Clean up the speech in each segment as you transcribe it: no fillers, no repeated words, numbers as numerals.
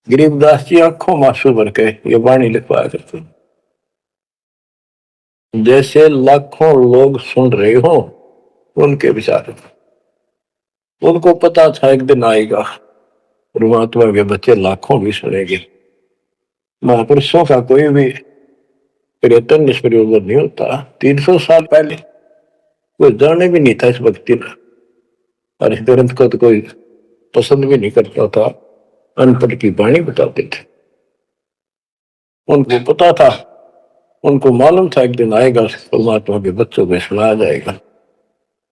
गरीबदास जी आंखों में आंसू भर के ये वाणी लिखवाया करते, जैसे लाखों लोग सुन रहे हो उनके विचार। उनको पता था एक दिन आएगा परमात्मा के बच्चे लाखों भी सुनेंगे। महापुरुषों का कोई भी प्रयत्न निष्प्रयोजन नहीं होता। 300 साल पहले कोई जाने भी नहीं था इस भक्ति में, और इस ग्रंथ को तो कोई पसंद भी नहीं करता था। अनपढ़ की वाणी बताते थे। उनको पता था, उनको मालूम था एक दिन आएगा परमात्मा के बच्चों में सुनाया जाएगा।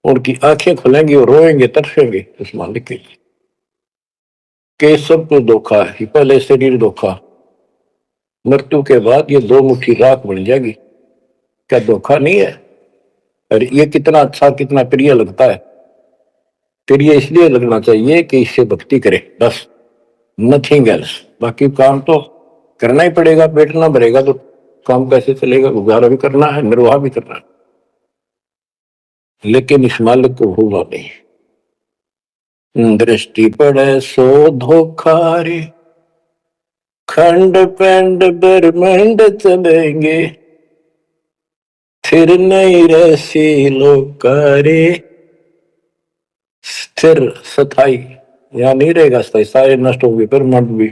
उनकी आंखें खुलेंगी और रोएंगे तरसेंगे उस मालिक के लिए कि सब कुछ धोखा है। पहले शरीर धोखा, मृत्यु के बाद ये दो मुट्ठी राख बन जाएगी। क्या धोखा नहीं है? और ये कितना अच्छा कितना प्रिय लगता है। प्रिय इसलिए लगना चाहिए कि इससे भक्ति करे, बस, नथिंग एल्स। बाकी काम तो करना ही पड़ेगा, पेट ना भरेगा तो काम कैसे चलेगा? गुजारा भी करना है, निर्वाह भी करना है, लेकिन इस मालिक को भूलना नहीं। दृष्टि पड़े सो धोखा रे, खंड पेंड ब्रह्मंड चलेंगे, फिर नहीं रसी लोकारे। स्थिर स्थाई यहाँ नहीं रहेगा, स्थाई सारे नष्ट होंगे। ब्रह्मांड भी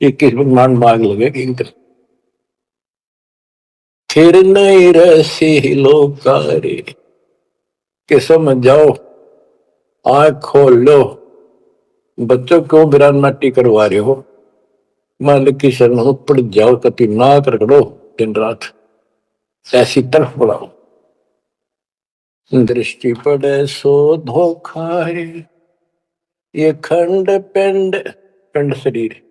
21 ब्रह्मांड में आग लगेगी। फिर नहीं रसी लोकारे के समझ जाओ, आंख खोल लो। बच्चों को बिरान माटी करवा रहे हो, मालिक की शरण में पड़ जाओ, कति नाक रगड़ो दिन रात, ऐसी तरफ बढ़ाओ। दृष्टि पड़े सो धोखा है, ये खंड पेंड, पेंड शरीर,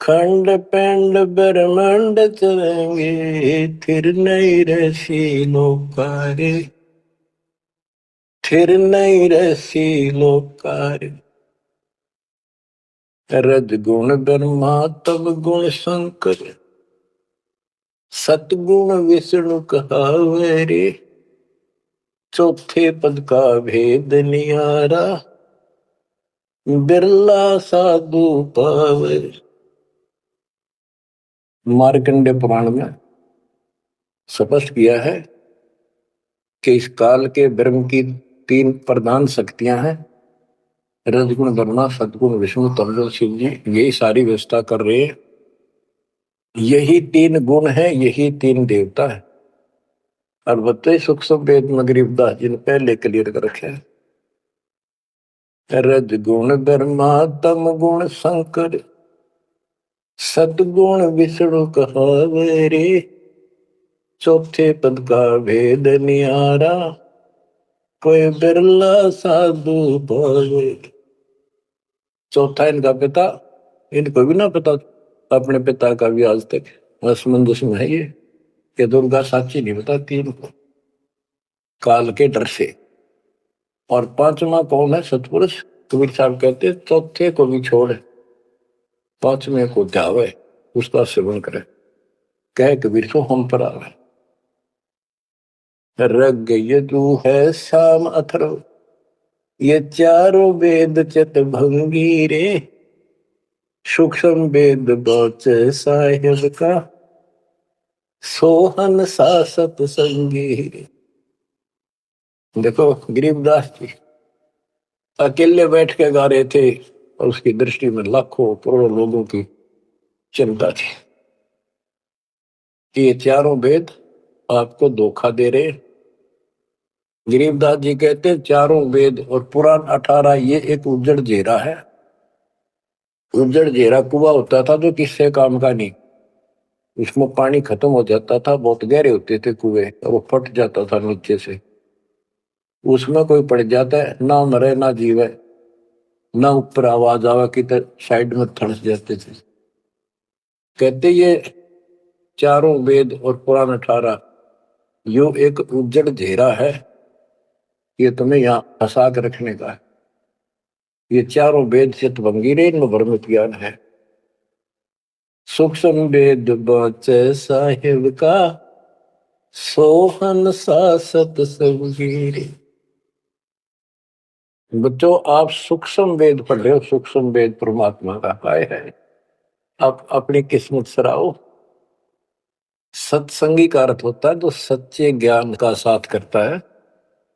खंड पेंड ब्रह्मांड चलेंगे, फिर नहीं रसी लोकारे, फिर नहीं रसी लोकारे। रज गुण ब्रह्मा तब गुण शंकर, सतगुण विष्णु कहावे रे, चौथे पद का भेद निहारा, बिरला साधु पावे। मार्कंडे पुराण में स्पष्ट किया है कि इस काल के ब्रह्म की 3 प्रधान शक्तियां हैं, रजगुण ब्रह्मा, सदगुण विष्णु, तमोगुण शिव जी। यही सारी व्यवस्था कर रहे हैं। यही 3 गुण है, यही 3 देवता है। और बताइए सूक्ष्म वेद में गरीबदास जी ने पहले क्लियर कर रखे हैं। रज गुण ब्रह्मा तम गुण शंकर, सदगुण विष्णु कहावे रे, चौथे पद का भेद निहारा, कोई बिरला साधु पावे। चौथा इनका पिता, इनको भी ना पता अपने पिता का भी आज तक असमंजस में है ये, कि दुर्गा साची नहीं बताती इनको काल के डर से। और 5वां कौन है? सतपुरुष। कबीर साहब कहते चौथे को भी छोड़, 5वें को ध्यावे, उसका सेवन करे। कह कबीर सो हम पर आवे। रग यजु है शाम अथर्व, ये चारों वेद चित भंगी रे, सूक्ष्म वेद बौचे साहिब का, सोहन सासत संगी रे। देखो गरीबदास जी अकेले बैठ के गा रहे थे, और उसकी दृष्टि में लाखों करोड़ों लोगों की चिंता थी कि ये चारों वेद आपको धोखा दे रहे। गरीबदास जी कहते हैं चारों वेद और पुराण 18 ये एक उज्जड़ जेरा है। उज्जड़ जेरा कुआं होता था जो किससे काम का नहीं, उसमें पानी खत्म हो जाता था, बहुत गहरे होते थे कुएं, और वो फट जाता था नीचे से। उसमें कोई पड़ जाता है, ना मरे ना जीवे, ना ऊपर आवाज आवा कि साइड में थड़स जाते थे। कहते ये चारों वेद और पुराण 18 यो एक उज्जड़ घेरा है, ये तुम्हें यहाँ फंसा के रखने का है। ये चारों वेद चितभंगी रे, इनमें ब्रह्म ज्ञान है। सूक्ष्म वेद बचे साहिब का, सोहन सासत सबगीरे। बच्चों आप सूक्ष्म वेद पढ़ रहे हो, सूक्ष्म वेद परमात्मा का काय है। आप अपनी किस्मत सराओ। सत्संगी का अर्थ होता है जो सच्चे ज्ञान का साथ करता है,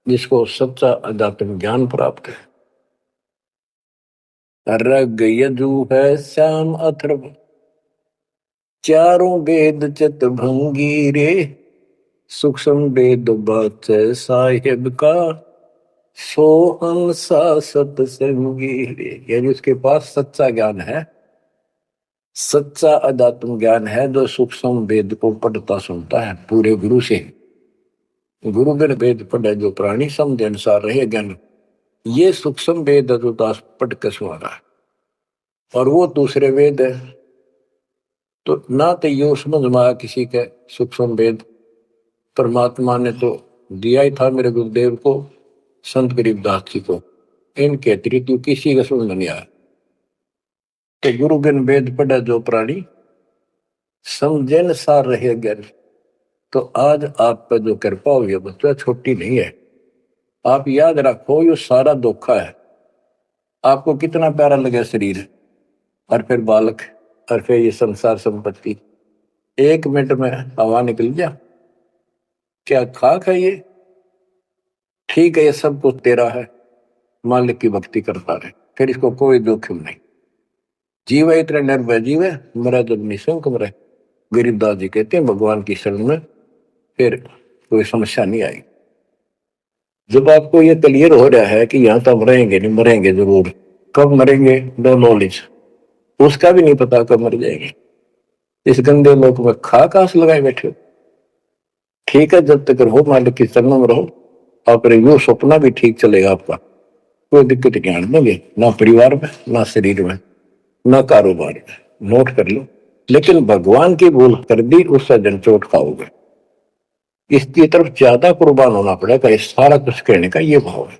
जिसको सच्चा अध्यात्म ज्ञान प्राप्त है। रग यजु है श्याम अथर्व, चारों वेद चित भंगी रे, सूक्ष्म वेद बात साहिब का, सोहम सा सत्संगी रे। यानी उसके पास सच्चा ज्ञान है, सच्चा अध्यात्म ज्ञान है, जो सूक्ष्म वेद को पढ़ता सुनता है पूरे गुरु से। गुरु बिन वेद पढ़े जो प्राणी, समझ अनुसार रहे ज्ञान। ये सूक्ष्म वेद जो दास पढ़ के सुना रहा है, और वो दूसरे वेद है। तो ना तो यो समझ में आया किसी के सूक्ष्म वेद, परमात्मा ने तो दिया ही था मेरे गुरुदेव को, संत गरीबदास जी को, इनके अतिरिक्त किसी का समझ में नहीं आया। तो गुरु बिन वेद पढ़े जो प्राणी, समझे न सार रहे ज्ञान। तो आज आप पर जो कृपा हुई है बच्चा, छोटी नहीं है। आप याद रखो ये सारा धोखा है। आपको कितना प्यारा लगे शरीर, और फिर बालक, और फिर ये संसार संपत्ति, 1 मिनट में हवा निकल जा। क्या खाक है ये? ठीक है, ये सब कुछ तेरा है, मालिक की भक्ति करता रहे, फिर इसको कोई जोखिम नहीं। जीव है इतने निर्भय जीव है, मरा जब निशंक मरे। गरीबदास जी कहते हैं भगवान की शरण में फिर कोई समस्या नहीं आई। जब आपको ये क्लियर हो रहा है कि यहाँ तो मरेंगे नहीं, मरेंगे जरूर, कब मरेंगे नो नॉलेज, उसका भी नहीं पता कब मर जाएंगे। इस गंदे लोक में खा कास लगाए बैठे हो। ठीक है, जब तक रहो मालिक की शरण में रहो, और यो सपना भी ठीक चलेगा आपका, कोई दिक्कत नहीं आने देंगे, ना परिवार में, ना शरीर में, ना कारोबार में। नोट कर लो। लेकिन भगवान की भूल कर दी, उससे जनचोट खाओगे। इसकी तरफ ज्यादा कुर्बान होना पड़ेगा। इस सारा कुछ कहने का ये भाव है।